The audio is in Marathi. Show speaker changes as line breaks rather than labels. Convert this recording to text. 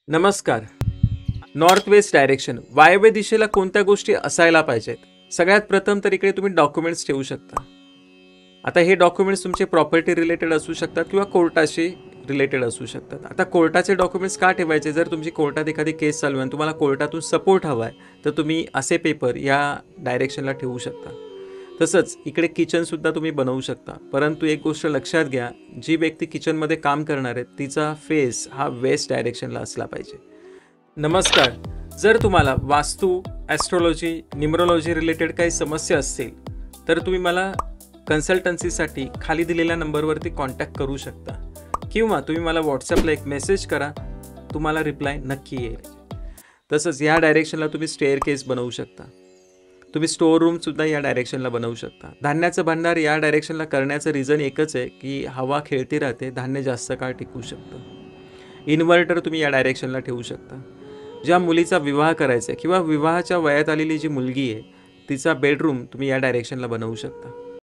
नमस्कार. नॉर्थ वेस्ट डायरेक्शन वायव्य दिशेला कोणत्या गोष्टी असायला पाहिजेत? सगळ्यात प्रथम तर इकडे तुम्ही डॉक्युमेंट्स ठेवू शकता. आता हे डॉक्युमेंट्स तुमचे प्रॉपर्टी रिलेटेड असू शकतात किंवा कोर्टाशी रिलेटेड असू शकतात. आता कोर्टाचे डॉक्युमेंट्स का ठेवायचे? जर तुमची कोर्टात एखादी केस चालू आहे आणि तुम्हाला कोर्टातून सपोर्ट हवा आहे तर तुम्ही असे पेपर या डायरेक्शनला ठेवू शकता. तसंच इकडे किचनसुद्धा तुम्ही बनवू शकता. परंतु एक गोष्ट लक्षात घ्या, जी व्यक्ती किचनमध्ये काम करणार आहे तिचा फेस हा वेस्ट डायरेक्शनला असला पाहिजे. नमस्कार. जर तुम्हाला वास्तू, ॲस्ट्रोलॉजी, न्यूमरोलॉजी रिलेटेड काही समस्या असतील तर तुम्ही मला कन्सल्टन्सीसाठी खाली दिलेल्या नंबरवरती कॉन्टॅक्ट करू शकता किंवा तुम्ही मला व्हॉट्सॲपला एक मेसेज करा, तुम्हाला रिप्लाय नक्की येईल. तसंच या डायरेक्शनला तुम्ही स्टेअर केस बनवू शकता. तुम्ही स्टोअर रूमसुद्धा या डायरेक्शनला बनवू शकता. धान्याचं भांडार या डायरेक्शनला करण्याचं रिझन एकच आहे की हवा खेळती राहते, धान्य जास्त काळ टिकू शकतं. इन्व्हर्टर तुम्ही या डायरेक्शनला ठेवू शकता. ज्या मुलीचा विवाह करायचा आहे किंवा विवाहाच्या वयात आलेली जी मुलगी आहे तिचा बेडरूम तुम्ही या डायरेक्शनला बनवू शकता.